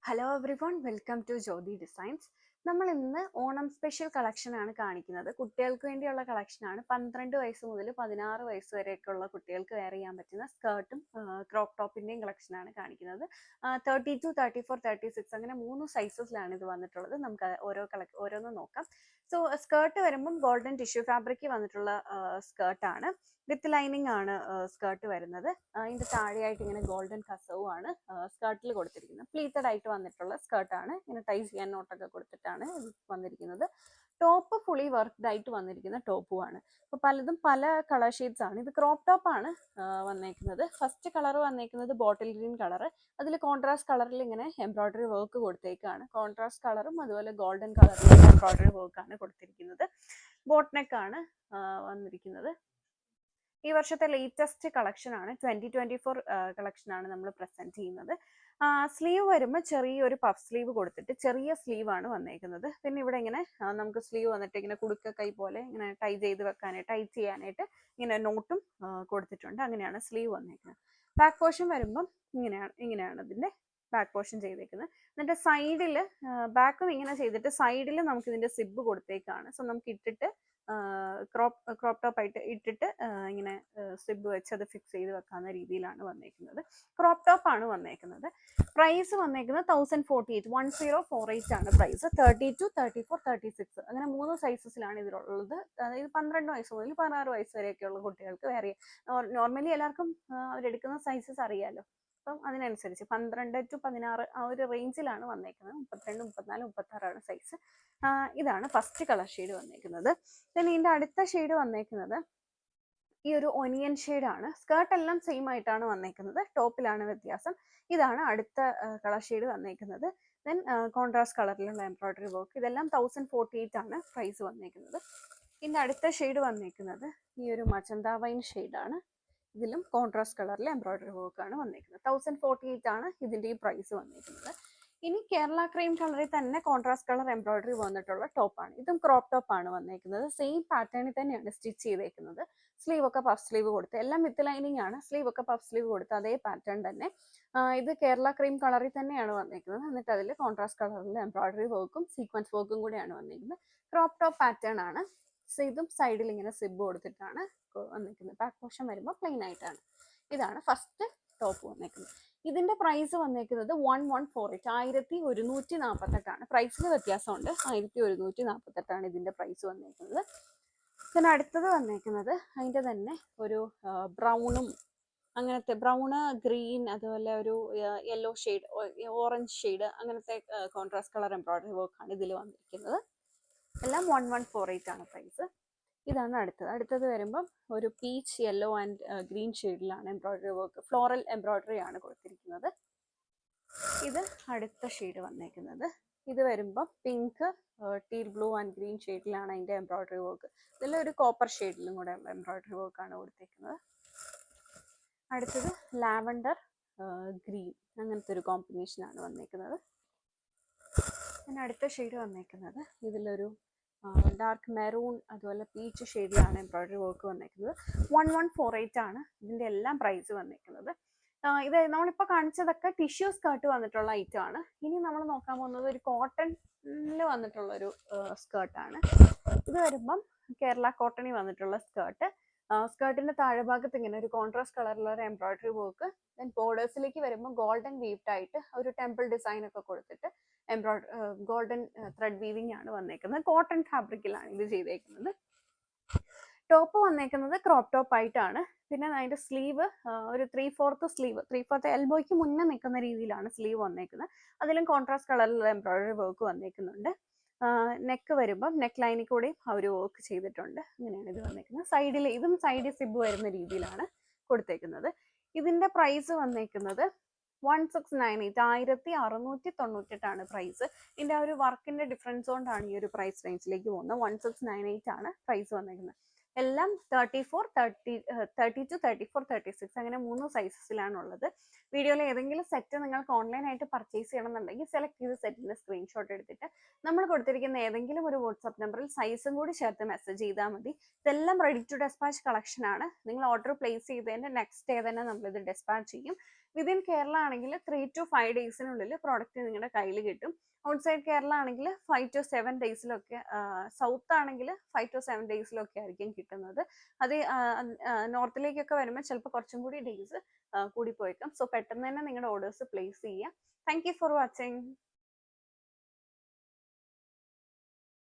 Hello everyone, welcome to Jyothi designs. നമ്മൾ ഇന്ന് Onam special collection ആണ് കാണിക്കുന്നത്. കുട്ടികൾക്ക് വേണ്ടിയുള്ള കളക്ഷൻ ആണ്. 12 വയസ്സ് മുതൽ 16 വയസ്സ് വരെയൊക്കെയുള്ള കുട്ടികൾക്ക് വെയർ ചെയ്യാൻ പറ്റുന്ന സ്കേർട്ടും ക്രോപ്പ് ടോപ്പിന്റെയും കളക്ഷൻ ആണ് കാണിക്കുന്നത്. 32, 34, 36 അങ്ങനെ 3 സൈസസിലാണ് ഇത് വന്നിട്ടുള്ളത്. നമുക്ക് ഓരോന്ന് നോക്കാം. സോ സ്കേർട്ട് വരുമ്പം ഗോൾഡൻ ടിഷ്യൂ ഫാബ്രിക് വന്നിട്ടുള്ള സ്കേർട്ടാണ്. വിത്ത് ലൈനിങ് ആണ് സ്കേർട്ട് വരുന്നത്. ഇതിന്റെ താഴെയായിട്ട് ഇങ്ങനെ ഗോൾഡൻ കസവും ആണ് സ്കേർട്ടിൽ കൊടുത്തിരിക്കുന്നത്. പ്ലീറ്റഡ് ആയിട്ട് വന്നിട്ടുള്ള സ്കേർട്ടാണ്. ഇങ്ങനെ ടൈ ചെയ്യാൻ നോട്ടൊക്കെ കൊടുത്തിട്ടാണ് വന്നിരിക്കുന്നത്. ടോപ്പ് ഫുള്ളി വർക്ക്ഡ് ആയിട്ട് വന്നിരിക്കുന്ന ടോപ്പുമാണ്. അപ്പൊ പലതും പല കളർ ഷെയ്ഡ്സ് ആണ്. ഇത് ക്രോപ്പ് ടോപ്പ് ആണ് വന്നേക്കുന്നത്. ഫസ്റ്റ് കളർ വന്നേക്കുന്നത് ബോട്ടിൽ ഗ്രീൻ കളർ. അതിൽ കോൺട്രാസ്റ്റ് കളറിൽ ഇങ്ങനെ എംബ്രോയിഡറി വർക്ക് കൊടുത്തേക്കാണ്. കോൺട്രാസ്റ്റ് കളറും അതുപോലെ ഗോൾഡൻ കളറിൽ എംബ്രോയിഡറി വർക്കാണ് കൊടുത്തിരിക്കുന്നത്. ബോട്ട് നെക്ക് ആണ് വന്നിരിക്കുന്നത്. ഈ വർഷത്തെ ലേറ്റസ്റ്റ് കളക്ഷൻ ആണ്. 2024 കളക്ഷൻ ആണ് നമ്മൾ പ്രസന്റ് ചെയ്യുന്നത്. സ്ലീവ് വരുമ്പോൾ ചെറിയൊരു പഫ് സ്ലീവ് കൊടുത്തിട്ട് ചെറിയ സ്ലീവ് ആണ് വന്നേക്കുന്നത്. പിന്നെ ഇവിടെ ഇങ്ങനെ നമുക്ക് സ്ലീവ് വന്നിട്ട് ഇങ്ങനെ കുടുക്ക കൈ പോലെ ഇങ്ങനെ ടൈറ്റ് ചെയ്യാനായിട്ട് ഇങ്ങനെ നോട്ടും കൊടുത്തിട്ടുണ്ട്. അങ്ങനെയാണ് സ്ലീവ് വന്നേക്കുന്നത്. ബാക്ക് പോർഷൻ വരുമ്പം ഇങ്ങനെയാണ് ഇതിന്റെ ബാക്ക് പോർഷൻ ചെയ്തേക്കുന്നത്. എന്നിട്ട് സൈഡിൽ ബാക്കും ഇങ്ങനെ ചെയ്തിട്ട് സൈഡിൽ നമുക്ക് ഇതിന്റെ സിബ് കൊടുത്തേക്കാണ്. സോ നമുക്ക് ഇട്ടിട്ട് ക്രോപ്പ് ടോപ്പ് ആയിട്ട് ഇട്ടിട്ട് ഇങ്ങനെ സിബ് വെച്ച് അത് ഫിക്സ് ചെയ്ത് വെക്കാവുന്ന രീതിയിലാണ് വന്നേക്കുന്നത്. ക്രോപ്പ് ടോപ്പ് ആണ് വന്നേക്കുന്നത്. പ്രൈസ് വന്നേക്കുന്നത് 1048 ആണ് പ്രൈസ്. 32, 34, 36 അങ്ങനെ 3 സൈസസിലാണ് ഇതിലുള്ളത്. അതായത് 12 വയസ്സ് മുതൽ 16 വയസ്സ് വരെയൊക്കെയുള്ള കുട്ടികൾക്ക് വേറെ നോർമലി എല്ലാവർക്കും അവരെടുക്കുന്ന സൈസസ് അറിയാലോ. അപ്പം അതിനനുസരിച്ച് 12 to 16 ആ ഒരു റേഞ്ചിലാണ് വന്നേക്കുന്നത്. 32, 34, 36 സൈസ്. ഇതാണ് ഫസ്റ്റ് കളർ ഷെയ്ഡ് വന്നേക്കുന്നത്. then ഇതിന്റെ അടുത്ത ഷെയ്ഡ് വന്നേക്കുന്നത് ഈ ഒരു ഒനിയൻ ഷെയ്ഡ് ആണ്. സ്കേർട്ട് എല്ലാം സെയിം ആയിട്ടാണ് വന്നേക്കുന്നത്. ടോപ്പിലാണ് വ്യത്യാസം. ഇതാണ് അടുത്ത കളർ ഷെയ്ഡ് വന്നേക്കുന്നത്. ദെൻ കോൺട്രാസ്റ്റ് കളറിലുള്ള എംബ്രോയിഡറി വർക്ക്. ഇതെല്ലാം 1048 ആണ് പ്രൈസ് വന്നേക്കുന്നത്. ഇതിന്റെ അടുത്ത ഷെയ്ഡ് വന്നേക്കുന്നത് ഈ ഒരു മജന്ത വൈൻ ഷെയ്ഡ് ആണ്. ഇതിലും കോൺട്രാസ്റ്റ് കളറിൽ എംബ്രോയിഡറി വർക്ക് ആണ് വന്നേക്കുന്നത്. 1048 ആണ് ഇതിന്റെ ഈ പ്രൈസ് വന്നേക്കുന്നത്. ഇനി കേരള ക്രീം കളറിൽ തന്നെ കോൺട്രാസ്റ്റ് കളർ എംബ്രോയിഡറി വന്നിട്ടുള്ള ടോപ്പാണ്. ഇതും ക്രോപ്പ് ടോപ്പ് ആണ് വന്നേക്കുന്നത്. സെയിം പാറ്റേണിൽ തന്നെയാണ് സ്റ്റിച്ച് ചെയ്തേക്കുന്നത്. സ്ലീവ് ഒക്കെ പഫ് സ്ലീവ് കൊടുത്ത് എല്ലാം വിത്ത് ലൈനിങ് ആണ്. സ്ലീവ് ഒക്കെ പഫ് സ്ലീവ് കൊടുത്ത് അതേ പാറ്റേൺ തന്നെ. ഇത് കേരള ക്രീം കളറിൽ തന്നെയാണ് വന്നേക്കുന്നത്. എന്നിട്ട് അതിൽ കോൺട്രാസ്റ്റ് കളറിൽ എംബ്രോയിഡറി വർക്കും സീക്വൻസ് വർക്കും കൂടെയാണ് വന്നേക്കുന്നത്. ക്രോപ്പ് ടോപ്പ് പാറ്റേൺ ആണ്. ഇതും സൈഡിൽ ഇങ്ങനെ സിബ് കൊടുത്തിട്ടാണ് വന്നേക്കുന്നത്. ബാക്ക് പോർഷൻ വരുമ്പോൾ പ്ലെയിൻ ആയിട്ടാണ്. ഇതാണ് ഫസ്റ്റ് ടോപ്പ് വന്നേക്കുന്നത്. ഇതിന്റെ പ്രൈസ് വന്നേക്കുന്നത് 1148 1148 പ്രൈസിന് വ്യത്യാസമുണ്ട്. 1148 ഇതിന്റെ പ്രൈസ് വന്നേക്കുന്നത്. പിന്നെ അടുത്തത് വന്നേക്കുന്നത് അതിന്റെ തന്നെ ഒരു ബ്രൗണും അങ്ങനത്തെ ബ്രൗണ് ഗ്രീൻ അതുപോലെ ഒരു യെല്ലോ ഷെയ്ഡ് ഓറഞ്ച് ഷെയ്ഡ് അങ്ങനത്തെ കോൺട്രാസ്റ്റ് കളർ എംബ്രോയിഡറി വർക്കാണ് ഇതിൽ വന്നിരിക്കുന്നത്. എല്ലാം 1148 ആണ് പ്രൈസ്. ഇതാണ് അടുത്തത് വരുമ്പം ഒരു പീച്ച് യെല്ലോ ആൻഡ് ഗ്രീൻ ഷെയ്ഡിലാണ് എംബ്രോയിഡറി വർക്ക്. ഫ്ലോറൽ എംബ്രോയിഡറി ആണ് കൊടുത്തിരിക്കുന്നത്. ഇത് അടുത്ത ഷെയ്ഡ് വന്നേക്കുന്നത്. ഇത് വരുമ്പോൾ pink teal blue and green ഷെയ്ഡിലാണ് അതിന്റെ എംബ്രോയിഡറി വർക്ക്. ഇതിൽ ഒരു കോപ്പർ ഷെയ്ഡിലും കൂടെ എംബ്രോയിഡറി വർക്ക് ആണ് കൊടുത്തിരിക്കുന്നത്. അടുത്തത് ലാവൻഡർ ഗ്രീൻ അങ്ങനത്തെ ഒരു കോമ്പിനേഷൻ ആണ് വന്നേക്കുന്നത്. പിന്നെ അടുത്ത ഷെയ്ഡ് വന്നേക്കുന്നത് ഇതിലൊരു ഡാർക്ക് മെറൂൺ അതുപോലെ പീച്ച് ഷെയ്ഡിലാണ് എംബ്രോയിഡറി വർക്ക് വന്നേക്കുന്നത്. 1148 ആണ് ഇതിന്റെ എല്ലാം പ്രൈസ് വന്നേക്കുന്നത്. ഇത് നമ്മളിപ്പോൾ കാണിച്ചതൊക്കെ ടിഷ്യൂ സ്കേർട്ട് വന്നിട്ടുള്ള ഐറ്റം ആണ്. ഇനി നമ്മൾ നോക്കാൻ പോകുന്നത് ഒരു കോട്ടണിൽ വന്നിട്ടുള്ള ഒരു സ്കേർട്ടാണ്. ഇത് വരുമ്പം കേരള കോട്ടണിൽ വന്നിട്ടുള്ള സ്കേർട്ട്. സ്കേർട്ടിന്റെ താഴെ ഭാഗത്ത് ഇങ്ങനെ ഒരു കോൺട്രാസ്റ്റ് കളറിലുള്ള ഒരു എംബ്രോയിഡറി വർക്ക്. ദെൻ ബോർഡേഴ്സിലേക്ക് വരുമ്പോൾ ഗോൾഡൻ വീവ്ഡ് ആയിട്ട് ഒരു ടെമ്പിൾ ഡിസൈൻ ഒക്കെ കൊടുത്തിട്ട് ഗോൾഡൻ ത്രെഡ് വീവിംഗ് ആണ് വന്നേക്കുന്നത്. കോട്ടൺ ഫാബ്രിക്കിലാണ് ഇത് ചെയ്തേക്കുന്നത്. ടോപ്പ് വന്നേക്കുന്നത് ക്രോപ്പ് ടോപ്പ് ആയിട്ടാണ്. പിന്നെ അതിന്റെ സ്ലീവ് ഒരു 3/4 സ്ലീവ് 3/4 എൽബോയ്ക്ക് മുന്നേ നിൽക്കുന്ന രീതിയിലാണ് സ്ലീവ് വന്നേക്കുന്നത്. അതിലും കോൺട്രാസ്റ്റ് കളറിലുള്ള എംബ്രോയിഡറി വർക്ക് വന്നേക്കുന്നുണ്ട്. നെക്ക് വരുമ്പം നെക്ക് ലൈനിൽ കൂടെയും അവർ വർക്ക് ചെയ്തിട്ടുണ്ട്. അങ്ങനെയാണ് ഇത് വന്നേക്കുന്നത്. ഇതും സൈഡിൽ സിബ് വരുന്ന രീതിയിലാണ് കൊടുത്തേക്കുന്നത്. ഇതിന്റെ പ്രൈസ് വന്നേക്കുന്നത് 1698 1698 പ്രൈസ്. ഇതിന്റെ ആ ഒരു വർക്കിന്റെ ഡിഫറൻസ് കൊണ്ടാണ് ഈ ഒരു പ്രൈസ് റേഞ്ചിലേക്ക് പോകുന്നത്. 1698 ആണ് പ്രൈസ് വന്നേക്കുന്നത്. എല്ലാം 34, 32, 34, 36 അങ്ങനെ 3 സൈസസിലാണ് ഉള്ളത്. വീഡിയോയിൽ ഏതെങ്കിലും സെറ്റ് നിങ്ങൾക്ക് ഓൺലൈനായിട്ട് പർച്ചേസ് ചെയ്യണമെന്നുണ്ടെങ്കിൽ സെലക്ട് ചെയ്ത സെറ്റിന്റെ സ്ക്രീൻഷോട്ട് എടുത്തിട്ട് നമ്മൾ കൊടുത്തിരിക്കുന്ന ഏതെങ്കിലും ഒരു വാട്സ്ആപ്പ് നമ്പറിൽ സൈസും കൂടി ചേർത്ത് മെസ്സേജ് ചെയ്താൽ മതി. ഇതെല്ലാം റെഡി ടു ഡെസ്പാച്ച് കളക്ഷൻ ആണ്. നിങ്ങൾ ഓർഡർ പ്ലേസ് ചെയ്തതിന്റെ നെക്സ്റ്റ് ഡേ തന്നെ നമ്മളിത് ഡെസ്പാച്ച് ചെയ്യും. വിതിൻ കേരള ആണെങ്കിൽ 3 to 5 ഡേയ്സിനുള്ളിൽ പ്രോഡക്റ്റ് നിങ്ങളുടെ കയ്യിൽ കിട്ടും. ഔട്ട്സൈഡ് കേരള ആണെങ്കിൽ 5 to 7 ഡേയ്സിലൊക്കെ, സൗത്ത് ആണെങ്കിൽ 5 to 7 ഡേയ്സിലൊക്കെ ആയിരിക്കും കിട്ടുന്നത്. അത് നോർത്തിലേക്കൊക്കെ വരുമ്പോൾ ചിലപ്പോൾ കുറച്ചും കൂടി ഡേയ്സ് കൂടി പോയേക്കാം. സോ പെട്ടെന്ന് തന്നെ നിങ്ങളുടെ ഓർഡേഴ്സ് പ്ലേസ് ചെയ്യുക. Thank you for watching.